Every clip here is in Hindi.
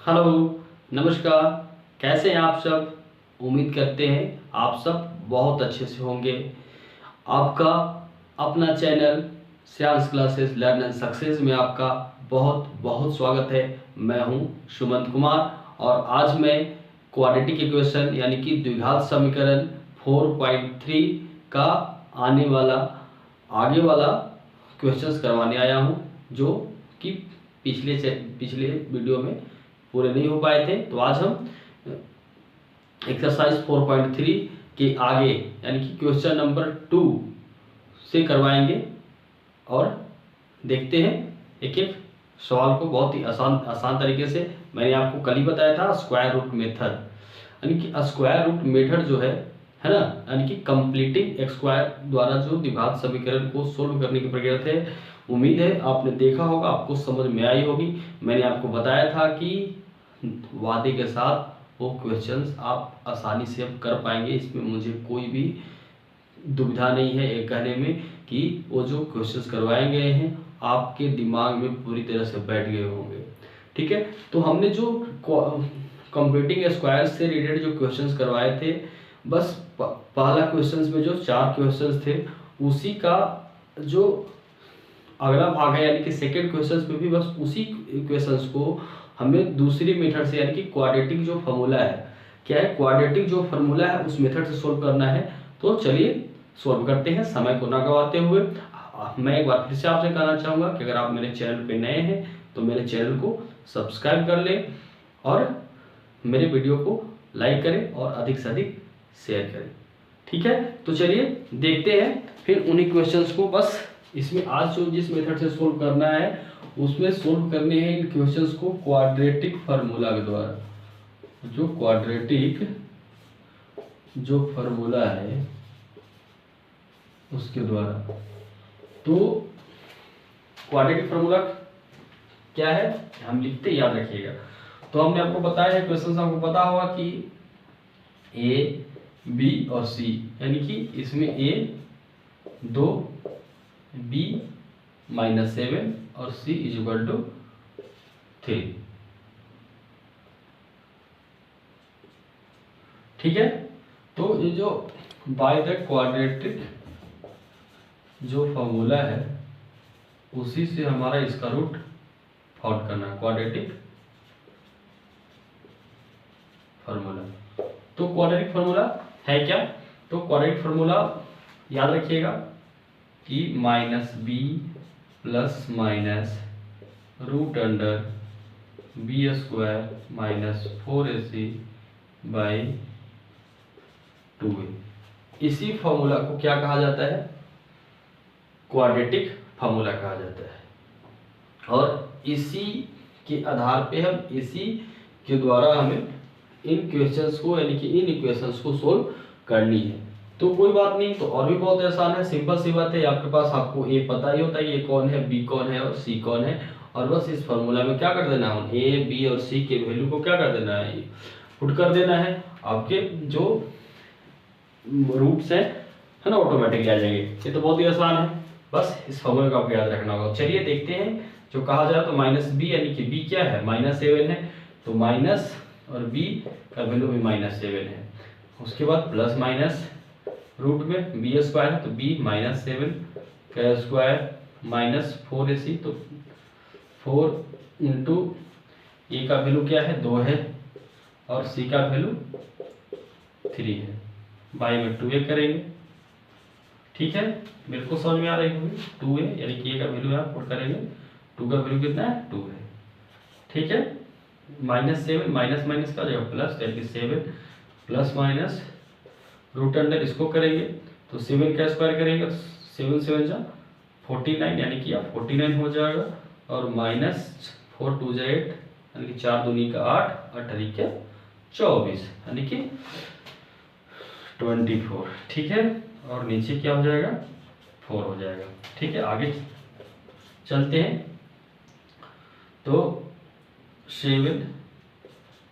हेलो, नमस्कार। कैसे हैं आप सब? उम्मीद करते हैं आप सब बहुत अच्छे से होंगे। आपका अपना channel Shreyansh classes learn and success में आपका बहुत बहुत स्वागत है। मैं हूं सुमंत कुमार और आज मैं क्वाड्रेटिक इक्वेशन यानी कि द्विघात समीकरण 4.3 का आगे वाला क्वेश्चंस करवाने आया हूं, जो कि पिछले वीडियो में पूरे नहीं हो पाए थे। तो आज हम एक्सरसाइज 4.3 के आगे यानी कि क्वेश्चन नंबर 2 से करवाएंगे और देखते हैं एक एक सवाल को बहुत ही आसान तरीके से। मैंने आपको कल ही बताया था स्क्वायर रूट मेथड, यानी कि स्क्वायर रूट मेथड जो है ना, यानी कि कंप्लीटिंग एक्स स्क्वायर द्वारा जो द्विघात समीकरण को सोल्व करने की प्रक्रिया थे। उम्मीद है आपने देखा होगा, आपको समझ में आई होगी। मैंने आपको बताया था कि वादे के साथ वो क्वेश्चंस आप आसानी से अब कर पाएंगे, इसमें मुझे कोई भी दुविधा नहीं है ये कहने में कि वो जो क्वेश्चंस करवाए गए हैं आपके दिमाग में पूरी तरह से बैठ गए होंगे। ठीक है, तो हमने जो कंप्लीटिंग स्क्वायर से रिलेटेड जो क्वेश्चंस करवाए थे, बस पहला क्वेश्चंस में जो 4 क्वेश्चंस थे उसी का जो अगला भाग है, यानी कि सेकेंड क्वेश्चंस में भी बस उसी क्वेश्चंस को हमें दूसरी मेथड से, यानी कि क्वाड्रेटिक जो फॉर्मूला है, क्या है क्वाड्रेटिक जो फॉर्मूला है उस मेथड से सोल्व करना है। तो चलिए सोल्व करते हैं समय को ना गवाते हुए। मैं एक बार फिर से आपसे कहना चाहूँगा कि अगर आप मेरे चैनल पे नए हैं तो मेरे चैनल को सब्सक्राइब कर लें और मेरे वीडियो को लाइक करें और अधिक से अधिक शेयर करें। ठीक है, तो चलिए देखते हैं फिर उन्हीं क्वेश्चंस को। बस इसमें आज जो जिस मेथड से सोल्व करना है उसमें सोल्व करने हैं इन क्वेश्चंस को क्वाड्रेटिक फार्मूला के द्वारा। जो क्वाड्रेटिक जो फार्मूला है उसके द्वारा। तो क्वाड्रेटिक फार्मूला क्या है हम लिखते याद रखिएगा। तो हमने आपको बताया है, क्वेश्चन आपको पता होगा कि ए बी और सी, यानी कि इसमें ए 2 बी -7 और सी = 3। ठीक है, तो ये जो बाय द क्वाड्रेटिक जो फॉर्मूला है उसी से हमारा इसका रूट फाउंड करना है, क्वाड्रेटिक फार्मूला। तो क्वाड्रेटिक फार्मूला है क्या? तो क्वाड्रेटिक फार्मूला याद रखिएगा कि -b ± √b² - 4ac/2a। इसी फॉर्मूला को क्या कहा जाता है? क्वाड्रेटिक फार्मूला कहा जाता है। और इसी के आधार पे हम इसी के द्वारा हमें इन क्वेश्चंस को, यानी कि इन इक्वेशंस को सोल्व करनी है। तो कोई बात नहीं, तो और भी बहुत आसान है, सिंपल सी बात है। आपके पास आपको ए पता ही होता है ये कौन है, बी कौन है और सी कौन है, और बस इस फॉर्मूला में क्या कर देना है, ए बी और सी के वैल्यू को क्या कर देना है, पुट कर देना है। आपके जो रूट्स है ना ऑटोमेटिकली आ जाएंगे। ये तो बहुत ही आसान है, बस इस फॉर्मूले को आपको याद रखना होगा। चलिए देखते हैं जो कहा जाए तो -b, यानी कि b क्या है, -7 है, तो माइनस और b का वैल्यू भी -7 है। उसके बाद प्लस माइनस रूट में b² है तो b -7 का स्क्वायर -4ac, तो 4 × a का वैल्यू क्या है, 2 है, और c का वैल्यू 3 है। बाई में 2a करेंगे। ठीक है, बिल्कुल समझ में आ रही होगी। 2a यानी कि a का वैल्यू यहाँ पुट करेंगे, 2 का वैल्यू कितना है, 2 है। ठीक है, -7 माइनस का जगह प्लस, यानी कि 7 ± √, इसको करेंगे तो 7 का स्क्वायर करेंगे, 7 7 जा 49, यानी कि 49 हो जाएगा, और -4 2 जा 8, यानी कि 4 दूनी का 8 और 8 का 24, यानी कि 24। ठीक है, और नीचे क्या हो जाएगा, 4 हो जाएगा। ठीक है, आगे चलते हैं। तो 7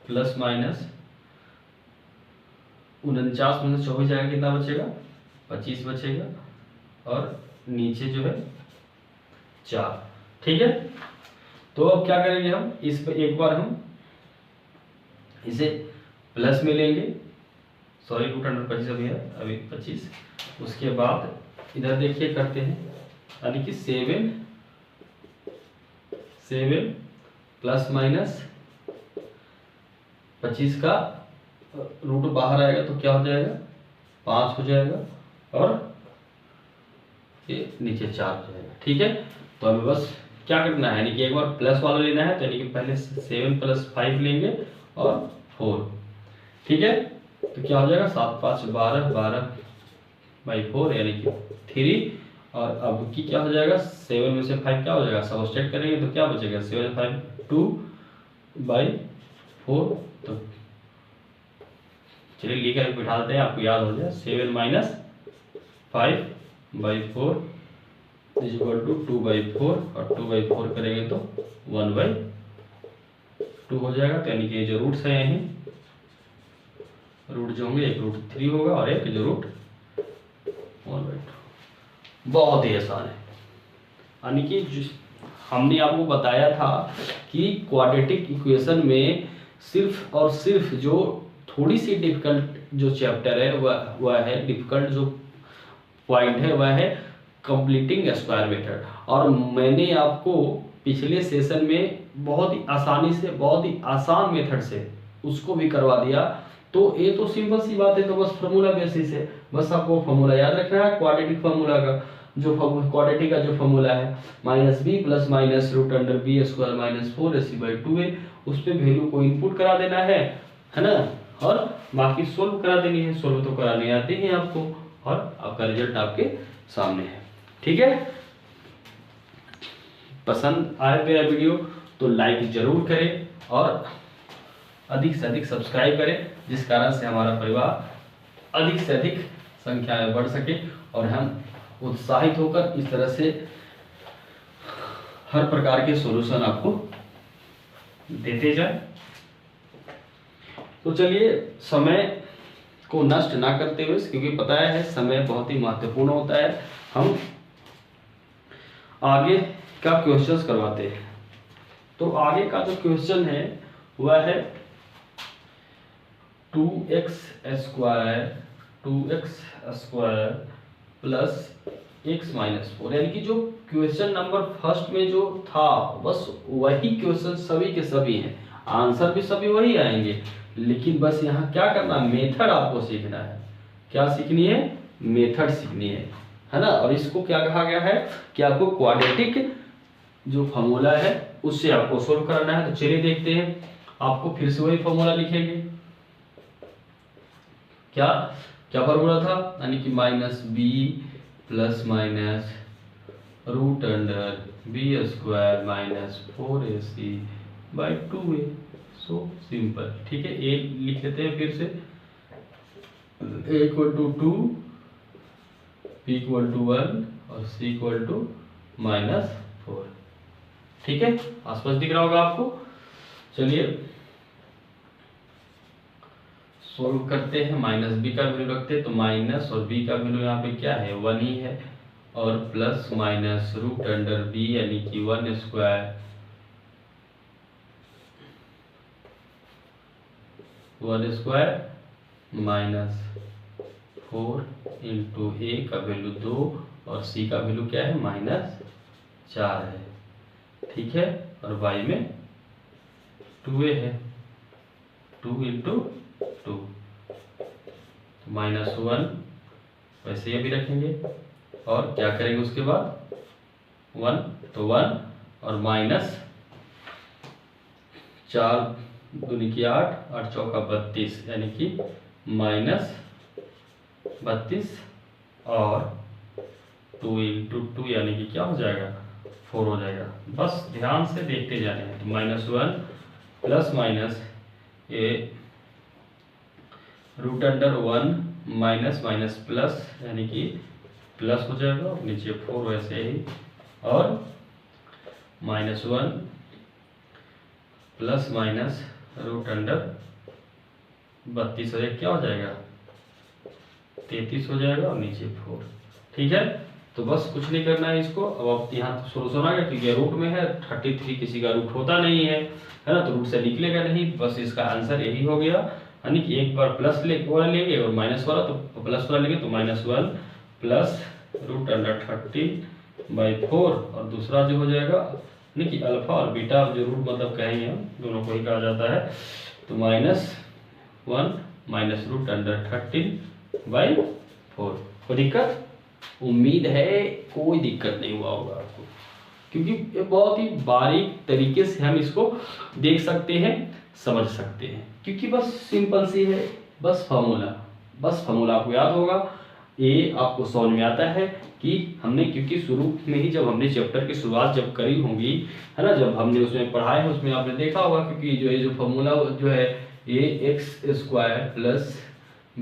± 49 में 24 जाएगा, कितना बचेगा, 25 बचेगा, और नीचे जो है 4। ठीक है, तो अब क्या करेंगे हम, इस पे एक बार हम इसे प्लस में लेंगे, सॉरी रूट अंडर 25 अभी है, अभी 25। उसके बाद इधर देखिए करते हैं, यानी कि 7 प्लस माइनस 25 का रूट बाहर आएगा तो क्या हो जाएगा 5 हो जाएगा, और ये नीचे 4 हो जाएगा। ठीक है, तो हमें बस क्या करना है, यानी कि एक बार प्लस वाला लेना है, तो यानी कि पहले 7 + 5 लेंगे और 4। ठीक है, तो क्या हो जाएगा 7 5 12, 12/4 यानी कि 3। और अब की क्या हो जाएगा, 7 में से 5 क्या हो जाएगा, सबट्रैक्ट करेंगे तो क्या बचेगा, 7 5 2/4। तो चलिए लिख कर बिठा देते हैं, आपको याद हो जाए। 7 - 5/4 = 2/4, और 2/4 करेंगे तो 1/2 हो जाएगा। तो यानी कि जो रूट्स हैं यहीं रूट जो होंगे, एक रूट 3 होगा और एक जो रूट 1/2। बहुत ही आसान है, यानी कि हमने आपको बताया था कि क्वाड्रेटिक इक्वेशन में सिर्फ और सिर्फ जो थोड़ी सी डिफिकल्ट जो चैप्टर है वह है, डिफिकल्ट जो पॉइंट है वह है कंप्लीटिंग स्क्वायर मेथड। और मैंने आपको पिछले सेशन में बहुत ही आसानी से, बहुत ही आसान मेथड से उसको भी करवा दिया। तो ये तो सिंपल सी बात है, तो बस फार्मूला बेसिस है, बस आपको फार्मूला याद रखना है। क्वाड्रेटिक फार्मूला का जो क्वाड्रेटिक का जो फार्मूला है -b + -√b² - 4ac/2a, उस पर वैल्यू को इनपुट करा देना है ना, और बाकी सोल्व करा देनी है। सोल्व तो कराने आते हैं आपको, और आपका रिजल्ट आपके सामने है। ठीक है, पसंद आए मेरा वीडियो तो लाइक जरूर करें और अधिक से अधिक सब्सक्राइब करें, जिस कारण से हमारा परिवार अधिक से अधिक संख्या में बढ़ सके और हम उत्साहित होकर इस तरह से हर प्रकार के सॉल्यूशन आपको देते जाए। तो चलिए समय को नष्ट ना करते हुए, क्योंकि पता है समय बहुत ही महत्वपूर्ण होता है, हम आगे का क्वेश्चंस करवाते हैं। तो आगे का जो क्वेश्चन है वह है 2x² + x - 4, यानी कि जो क्वेश्चन नंबर फर्स्ट में जो था बस वही क्वेश्चन सभी के सभी हैं, आंसर भी सभी वही आएंगे, लेकिन बस यहाँ क्या करना, मेथड आपको सीखना है। क्या सीखनी है, मेथड सीखनी है ना। और इसको क्या कहा गया है कि आपको क्वाड्रेटिक जो फार्मूला है उससे आपको सोल्व करना है। तो चलिए देखते हैं, आपको फिर से वही फार्मूला लिखेंगे। क्या क्या फार्मूला था, यानी कि -b ± √b² - 4ac/2a। So simple. ठीक है, ए लिख लेते हैं फिर से, a = 2, b = 1 और c = -4। ठीक है, आसपास दिख रहा होगा आपको। चलिए सोल्व करते हैं। -b का वैल्यू रखते हैं, तो माइनस और b का वैल्यू यहाँ पे क्या है, 1 ही है, और प्लस माइनस √b यानी कि 1² -4 इंटू a का वैल्यू 2 और c का वैल्यू क्या है, -4 है। ठीक है, और y में 2a है, 2 इंटू 2 -1, वैसे ये भी रखेंगे, और क्या करेंगे उसके बाद 1, तो 1 और -4 दूनी की 8, 8 चौका 32, यानी कि -32 और 2 इंटू 2 यानी कि क्या हो जाएगा, 4 हो जाएगा। बस ध्यान से देखते जाने हैं। तो -1 प्लस माइनस ये √1 माइनस माइनस प्लस, यानी कि प्लस हो जाएगा, नीचे 4 वैसे ही, और -1 प्लस माइनस √32 हो जाएगा, क्या हो जाएगा 33 हो जाएगा, और नीचे 4। ठीक है, तो बस कुछ नहीं करना है इसको। अब आप यहाँ सोल्यूशन आ गया क्योंकि रूट में है, 33 किसी का रूट होता नहीं है ना, तो रूट से निकलेगा नहीं। बस इसका आंसर यही हो गया, यानी कि एक बार प्लस वाला लेंगे और माइनस वाला, तो प्लस वाला लेंगे तो -1 प्लस √13/4 और दूसरा जो हो जाएगा यानी कि अल्फा और बीटा जो रूट मतलब कहेंगे हम, दोनों को ही कहा जाता है, तो -1 माइनस √13/4। कोई दिक्कत? उम्मीद है कोई दिक्कत नहीं हुआ होगा आपको, क्योंकि ये बहुत ही बारीक तरीके से हम इसको देख सकते हैं, समझ सकते हैं, क्योंकि बस सिंपल सी है, बस फार्मूला आपको याद होगा। ये आपको समझ में आता है कि हमने, क्योंकि शुरू में ही जब हमने चैप्टर की शुरुआत जब करी होगी है ना, जब हमने उसमें पढ़ाया है उसमें आपने देखा होगा, क्योंकि जो ये जो फार्मूला जो है ये x² +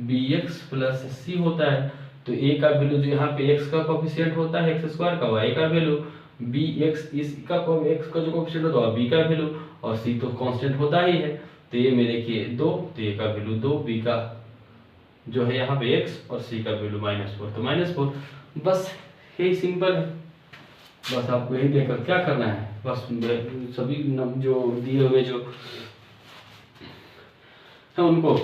bx + c होता है। तो a का वैल्यू जो यहाँ पे x का कोफिशिएंट होता है x² का, y का वैल्यू bx इसका x का जो कोफिशिएंट होता है b का वैल्यू, और c तो कांस्टेंट होता ही है। तो ये में देखिए 2, तो a का वैल्यू 2, b का जो है यहाँ पे x और c का वैल्यू -4, तो -4। बस यही सिंपल है। बस आपको यही देखकर क्या करना है, बस सभी जो दिए हुए जो है उनको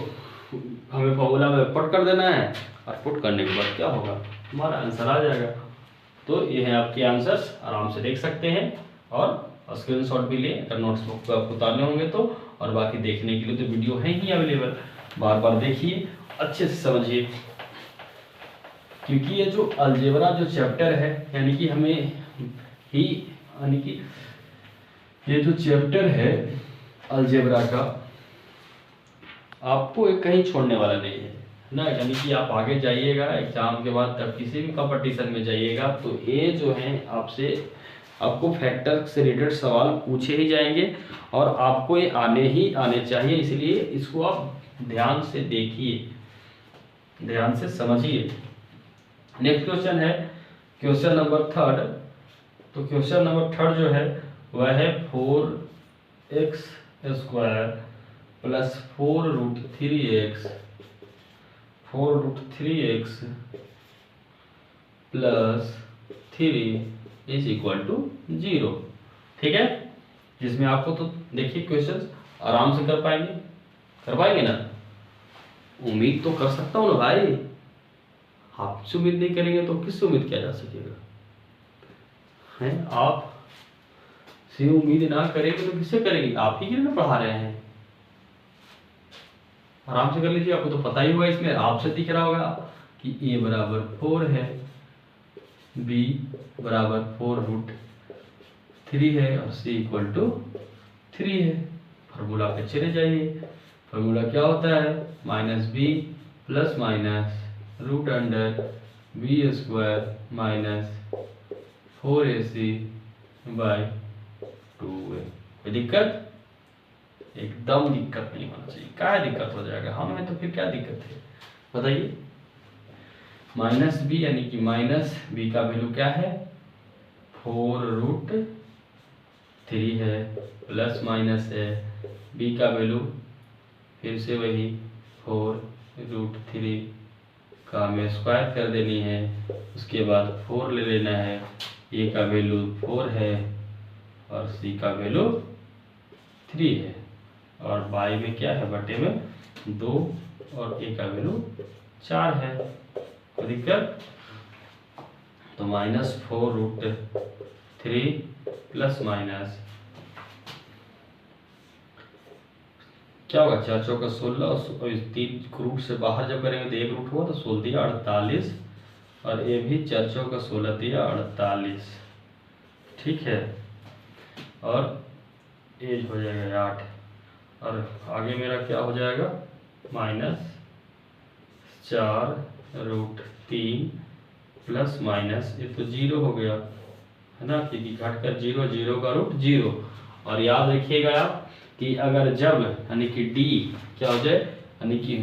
हमें फॉर्मूला में पुट कर देना है, और पुट करने के बाद क्या होगा, हमारा आंसर आ जाएगा। तो ये है आपके आंसर्स, आराम से देख सकते हैं और स्क्रीनशॉट भी लें अगर नोट्स बुक को आपको उतारने होंगे तो, और बाकी देखने के लिए तो वीडियो है ही अवेलेबल, बार बार देखिए, अच्छे से समझिए, क्योंकि ये जो अलजेब्रा जो चैप्टर है, यानी कि हमें ही, यानी कि ये जो चैप्टर है अलजेब्रा का आपको कहीं छोड़ने वाला नहीं है ना, यानी कि आप आगे जाइएगा एग्जाम के बाद, तब किसी भी कंपटीशन में जाइएगा तो ये जो है आपको फैक्टर से रिलेटेड सवाल पूछे ही जाएंगे, और आपको ये आने ही आने चाहिए, इसलिए इसको आप ध्यान से देखिए, ध्यान से समझिए। नेक्स्ट क्वेश्चन है क्वेश्चन नंबर 3। तो क्वेश्चन नंबर 3 जो है वह है 4x² + 4√3x + 3 = 0। ठीक है, जिसमें आपको तो देखिए क्वेश्चन आराम से कर पाएंगे ना, उम्मीद तो कर सकता हूँ ना भाई, आपसे उम्मीद नहीं करेंगे तो किससे उम्मीद किया जा सकेगा, हैं? आप से उम्मीद ना करेंगे तो किससे करेंगे, आप ही के लिए ना पढ़ा रहे हैं। आराम से कर लीजिए, आपको तो पता ही होगा, इसमें आपसे दिख रहा होगा कि a = 4 है, b = 4√3 है और c = 3 है। फार्मूला पे चले जाइए, फार्मूला क्या होता है, -b ± √b² - 4ac/2 है। कोई दिक्कत? एकदम दिक्कत नहीं होना चाहिए, क्या दिक्कत हो जाएगा, हम हैं तो फिर क्या दिक्कत है बताइए। -b यानी कि -b का वैल्यू क्या है, 4√3 है, प्लस माइनस है, b का वैल्यू फिर से वही 4√3 का हमें स्क्वायर कर देनी है, उसके बाद 4 ले लेना है, a का वैल्यू 4 है और c का वैल्यू 3 है, और बाई में क्या है, बटे में 2 और a का वैल्यू 4 है। कोई दिक्कत? तो -4√3 प्लस माइनस क्या होगा, 4 चौका 16 और 3 रूट से बाहर जब करेंगे तो 1 रूट हुआ, तो 16 दिया 48, और ये भी 4 चौका 16 दिया 48। ठीक है, और एज हो जाएगा 8, और आगे मेरा क्या हो जाएगा, -4√3 प्लस माइनस, ये तो 0 हो गया है ना, क्योंकि घट कर 0, 0 का रूट 0। और याद रखिएगा आप कि अगर जब यानी कि d क्या हो जाए, यानी कि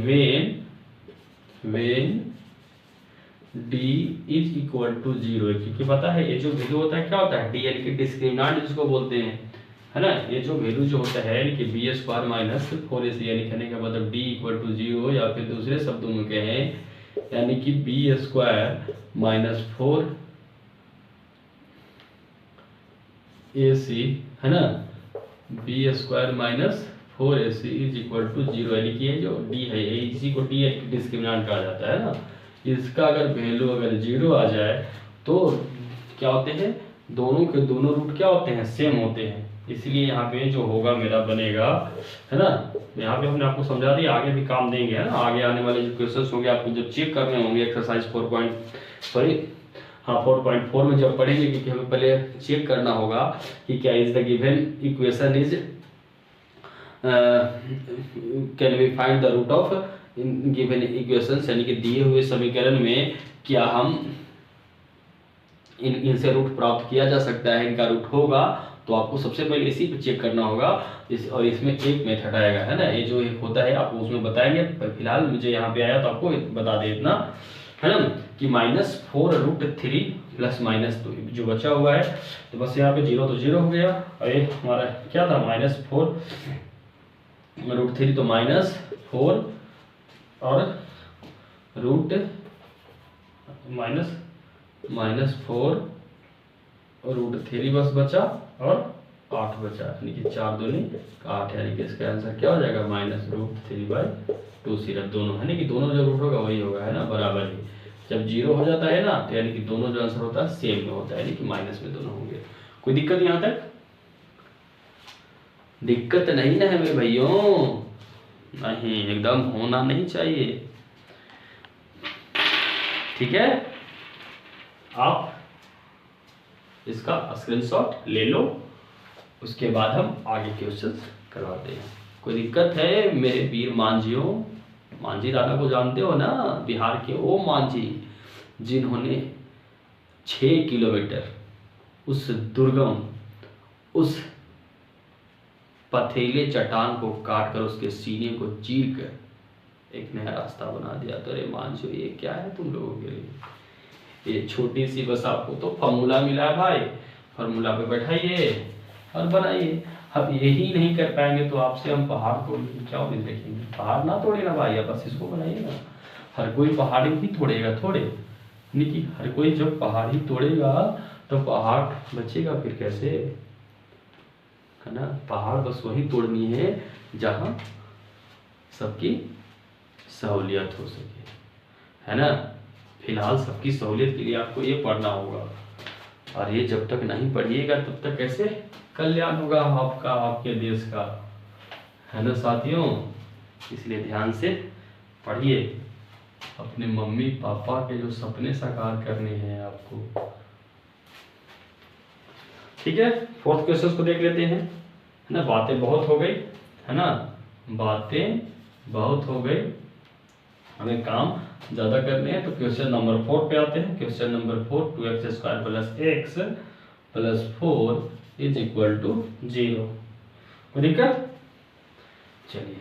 वेन d = 0, क्योंकि पता है ये जो वैल्यू होता है क्या होता है, d यानी कि डिस्क्रिमिनेंट जिसको बोलते हैं, है ना, ये जो वैल्यू जो होता है यानी कि b² - 4ac लिखने का मतलब d = 0, या फिर दूसरे शब्दों में कहें यानी कि b² - 4 AC है ना, B square minus 4AC is equal to 0, यानी कि ये जो D है इसी को D डिस्क्रिमिनेंट कहा जाता है ना। इसका अगर वैल्यू अगर 0 आ जाए तो क्या होते हैं, दोनों के दोनों रूट क्या होते हैं, सेम होते हैं। इसलिए यहाँ पे जो होगा मेरा बनेगा है ना, यहाँ पे हमने आपको समझा दिया, आगे भी काम देंगे है ना, आगे आने वाले जो क्वेश्चंस होंगे आपको जब चेक करने होंगे एक्सरसाइज 4.4 में जब पढ़ेंगे, क्योंकि हमें पहले चेक करना होगा कि क्या is the given equation is can we find the root of given equations, यानी कि दिए हुए समीकरण में क्या हम इनसे रूट प्राप्त किया जा सकता है, इनका रूट होगा। तो आपको सबसे पहले इसी पे चेक करना होगा और इसमें एक मेथड आएगा है ना, ये जो एक होता है आपको उसमें बताएंगे। फिलहाल मुझे यहाँ पे आया तो आपको बता दे इतना है ना कि -4√3 प्लस -2 जो बचा हुआ है, तो बस यहाँ पे 0 तो 0 हो गया, और ये हमारा क्या था -4√3 तो -4 और -4√3 बस बचा और 8 बचा, यानी कि 4 दूनी 8, यानी कि इसका आंसर क्या हो जाएगा -√3/2 सिर्फ दोनों, है ना कि दोनों जो रूट होगा वही होगा है ना, बराबर ही। जब 0 हो जाता है ना तो यानी कि दोनों जो आंसर होता है सेम में होता है, यानी कि माइनस में दोनों होंगे। कोई दिक्कत यहाँ तक? दिक्कत नहीं ना है मेरे भाइयों, नहीं एकदम होना नहीं चाहिए, ठीक है। आप इसका स्क्रीनशॉट ले लो, उसके बाद हम आगे क्वेश्चन करवाते हैं। कोई दिक्कत है मेरे वीर मांझियों? मांझी दादा को जानते हो ना, बिहार के वो मांझी जिन्होंने 6 किलोमीटर उस दुर्गम, उस पथरीले चट्टान को काट कर उसके सीने को चीर कर एक नया रास्ता बना दिया। तो अरे मांझियों ये क्या है तुम लोगों के लिए, ये छोटी सी बस आपको तो फॉर्मूला मिला है भाई, फॉर्मूला पे बैठाइए और बनाइए। अब यही नहीं कर पाएंगे तो आपसे हम पहाड़ को क्या उम्मीद देखेंगे, पहाड़ ना तोड़े ना भाई, बस इसको बनाइए ना। हर कोई पहाड़ ही तोड़ेगा थोड़े, नहीं कि हर कोई जब पहाड़ ही तोड़ेगा तो पहाड़ बचेगा फिर कैसे, है ना। पहाड़ बस वही तोड़नी है जहाँ सबकी सहूलियत हो सके, है ना। फिलहाल सबकी सहूलियत के लिए आपको ये पढ़ना होगा, और ये जब तक नहीं पढ़िएगा तब तक कैसे कल्याण होगा आपका, आपके देश का, है ना साथियों। इसलिए ध्यान से पढ़िए, अपने मम्मी पापा के जो सपने साकार करने हैं आपको, ठीक है। 4th क्वेश्चन को देख लेते हैं, है ना। बातें बहुत हो गई, है ना, बातें बहुत हो गई, हमें काम ज़्यादा करने हैं। तो क्वेश्चन नंबर 4 पे आते हैं। Question number 4, 2x² + x + 4 is equal to 0। कोई दिक्कत? चलिए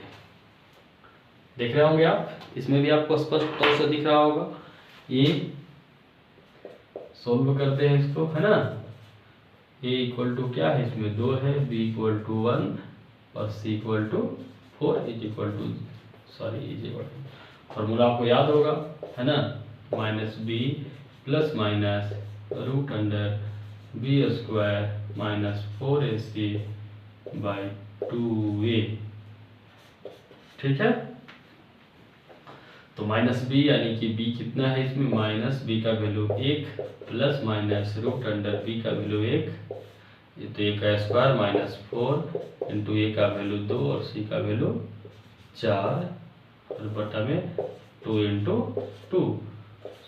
देख रहे होंगे आप, इसमें भी आपको स्पष्ट तौर से दिख रहा होगा। ये सोल्व करते हैं इसको, है ना। a इक्वल टू क्या है, इसमें 2 है, b इक्वल टू 1 और c equal to 4 is equal to formula आपको याद होगा, है ना। -b plus minus √b² - 4ac/2a, ठीक है। तो -b यानी कि b कितना है इसमें, -b का वैल्यू 1 प्लस माइनस √b का वैल्यू 1, ये तो a का स्क्वायर -4 इंटू a का वैल्यू 2 और c का वैल्यू 4 और बटा में 2 इंटू 2।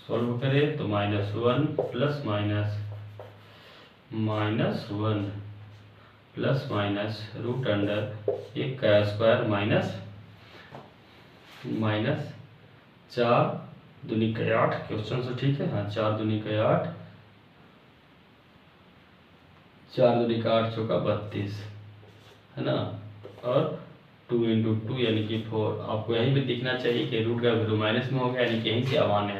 सॉल्व करें तो -1 प्लस माइनस -1 प्लस माइनस √1 का स्क्वायर माइनस 4 दूनी का 8, क्वेश्चन से ठीक है, हाँ 4 दूनी का 8, 4 दूनी का 8 चौका 32, है ना। और 2 इंटू 2 यानी कि 4। आपको यहीं पे दिखना चाहिए कि रूट का वैल्यू माइनस में हो गया, यानी कि यहीं से अमान्य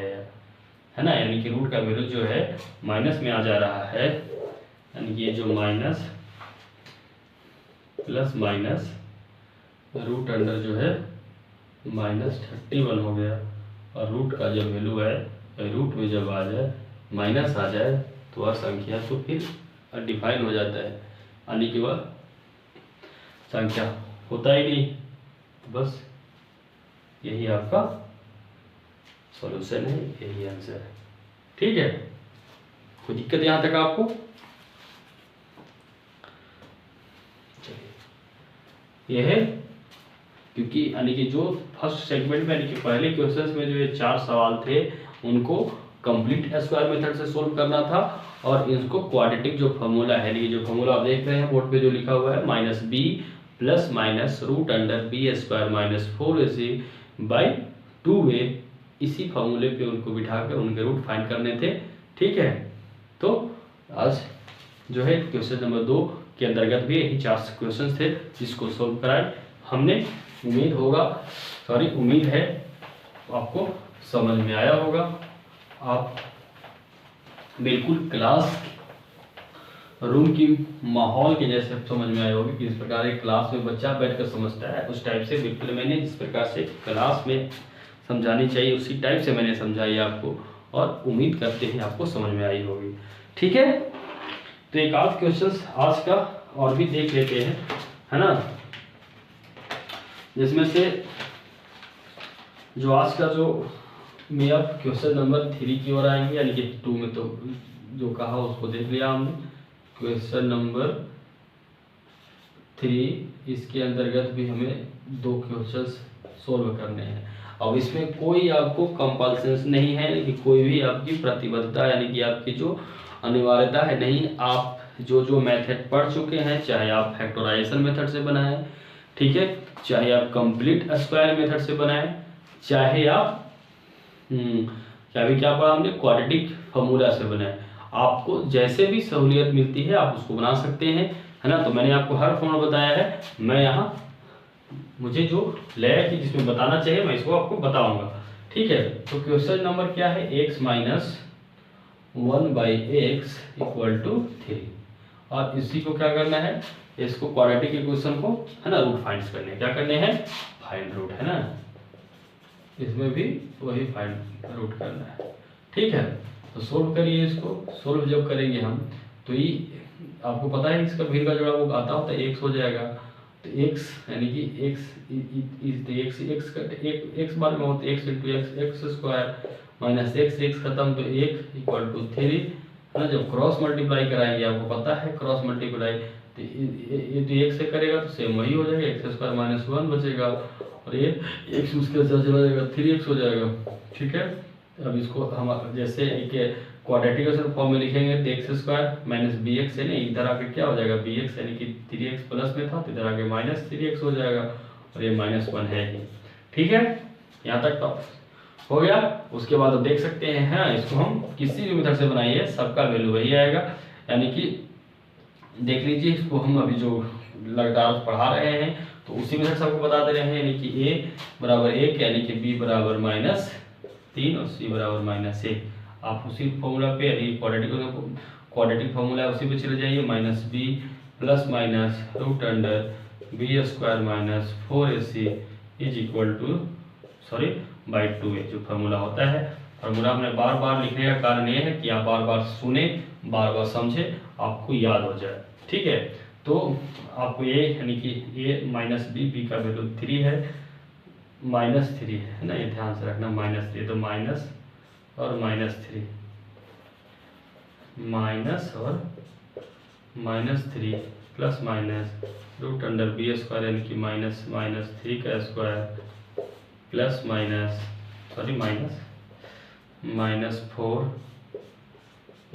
है ना, यानी कि रूट का वैल्यू जो है माइनस में आ जा रहा है, यानी कि ये जो माइनस प्लस माइनस √अंडर जो है -31 हो गया, और रूट का जो वैल्यू है रूट में जब आ जाए माइनस आ जाए तो वह संख्या तो फिर डिफाइन हो जाता है, अनिकेबल संख्या होता ही नहीं। तो बस यही आपका सॉल्यूशन है, यही आंसर है। ठीक है, कोई दिक्कत यहाँ तक आपको? चलिए, यह है क्योंकि यानी कि जो फर्स्ट सेगमेंट में यानी कि पहले क्वेश्चंस में जो ये 4 सवाल थे उनको कंप्लीट स्क्वायर मेथड से सोल्व करना था, और इसको क्वाड्रेटिक जो फॉर्मूला है, यानी कि जो फॉर्मूला आप देख रहे हैं बोर्ड पे जो लिखा हुआ है -b plus minus root under b square minus 4ac by 2a, इसी फॉर्मूले पे उनको बिठाकर उनके रूट फाइंड करने थे। ठीक है, तो आज जो है क्वेश्चन नंबर 2 के अंतर्गत भी यही 4 क्वेश्चन थे जिसको सोल्व कराए हमने। उम्मीद है आपको समझ में आया होगा। आप बिल्कुल क्लास रूम की माहौल के जैसे समझ में आया होगा कि इस प्रकार एक क्लास में बच्चा बैठकर समझता है, उस टाइप से बिल्कुल मैंने जिस प्रकार से क्लास में समझानी चाहिए उसी टाइप से मैंने समझाई आपको, और उम्मीद करते हैं आपको समझ में आई होगी। ठीक है, तो एक आध क्वेश्चन आज का और भी देख लेते हैं, है ना, जिसमें से जो आज का जो मैं अब क्वेश्चन नंबर 3 की ओर आएंगे, यानी कि 2 में तो जो कहा उसको देख लिया हमने। क्वेश्चन नंबर 3 इसके अंतर्गत भी हमें 2 क्वेश्चंस सोल्व करने हैं। अब इसमें कोई आपको कंपल्सन नहीं है, कि कोई भी आपकी प्रतिबद्धता यानी कि आपकी जो अनिवार्यता है नहीं। आप जो मेथड पढ़ चुके हैं, चाहे आप फैक्टराइजेशन मेथड से बनाएं, ठीक है, चाहे आप कंप्लीट स्क्वायर मेथड से बनाएं, चाहे आप क्या पढ़ा हमने, क्वाड्रेटिक फॉर्मूला से बनाएं, आपको जैसे भी सहूलियत मिलती है आप उसको बना सकते हैं, है ना। तो मैंने आपको हर फॉर्मूला बताया है, मैं यहाँ मुझे जो लगे कि जिसमें बताना चाहिए मैं इसको आपको बताऊंगा। ठीक है, तो क्वेश्चन नंबर क्या है, x minus 1/x equal to 3, और इसी को क्या करना है, इसको क्वाड्रेटिक इक्वेशन को, है ना, रूट फाइंड करने हैं। क्या करने हैं, फाइंड रूट, है ना, इसमें भी वही फाइंड रूट करना है। ठीक है, तो सोल्व करिए इसको। सोल्व जब करेंगे हम तो ये आपको पता है इसका भीड़ का जोड़ा वो आता होता है x हो जाएगा। तो x यानी कि x बार में होता है x into x square minus x खत्म तो 1 इक्वल टू 3, है ना। जब क्रॉस मल्टीप्लाई कराएंगे आपको पता है क्रॉस मल्टीप्लाई तो ये तो 1 से करेगा तो सेम वही हो जाएगा, एक्स स्क्वायर माइनस 1 बचेगा, और ये x उसके साथ चला जाएगा 3x हो जाएगा। ठीक है, अब इसको हम जैसे एक क्वाड्रेटिक फॉर्म में लिखेंगे तो x square minus b x है ना, इधर आके क्या हो जाएगा बी एक्स, यानी कि 3x प्लस में था तो इधर आके माइनस 3x हो जाएगा, और ये -1 है ही। ठीक है, यहाँ तक तो हो गया। उसके बाद आप देख सकते हैं, हाँ, इसको हम किसी भी मेथड से बनाइए सबका वैल्यू वही आएगा, यानी कि देख लीजिए इसको हम अभी जो लगातार पढ़ा रहे हैं तो उसी मेथड से आपको बता दे रहे हैं, यानी कि a बराबर 1 यानी कि b बराबर -3 और c बराबर -1। आप उसी फॉर्मूला पे यानी क्वाड्रेटिक फॉर्मूला है उसी पे चले जाइए, -b plus minus root under b square minus 4ac is equal to by 2a जो फार्मूला होता है। फार्मूला हमने बार बार लिखने का कारण ये है कि आप बार बार सुने, बार बार समझे, आपको याद हो जाए। ठीक है, तो आपको ये यानी कि ये -b का वैल्यू 3 है, -3 है ना, ये ध्यान से रखना, -3 तो माइनस और -3 माइनस और -3 plus minus root under b square यानी कि -3 का square plus minus -4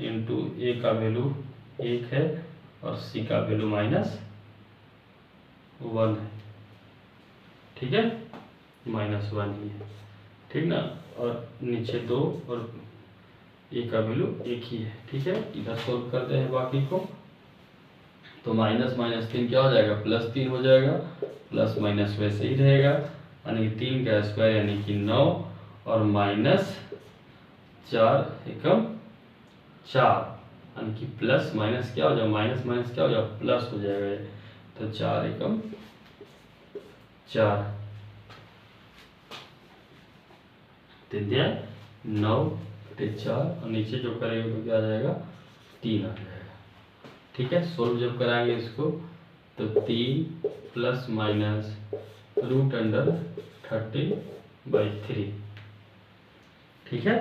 into a का वैल्यू 1 है और सी का वैल्यू -1 है। ठीक है, -1 ही है, ठीक ना, और नीचे 2 और ए का वैल्यू 1 ही है। ठीक है, इधर सोल्व करते हैं बाकी को, तो -3 क्या हो जाएगा, +3 हो जाएगा, प्लस माइनस वैसे ही रहेगा, यानी 3 का स्क्वायर यानी कि 9 और -4 एकम 4, यानी कि प्लस माइनस क्या हो जाएगा, माइनस क्या हो जाएगा, प्लस हो जाएगा, तो 4 एकम 4 9 4 और नीचे जो करेंगे तो क्या आ जाएगा, 3 आ जाएगा। ठीक है, सोल्व जब कराएंगे इसको तो 3 प्लस माइनस रूट अंडर 13/3। ठीक है,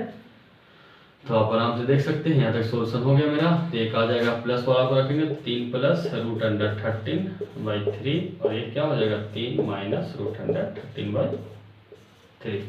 तो आप आराम से देख सकते हैं, यहाँ तक सोल्यूशन हो गया मेरा। तो एक आ जाएगा प्लस वाला को रखेंगे 3 प्लस रूट अंडर 13/3 और ये क्या हो जाएगा 3 माइनस रूट अंडर 13/3।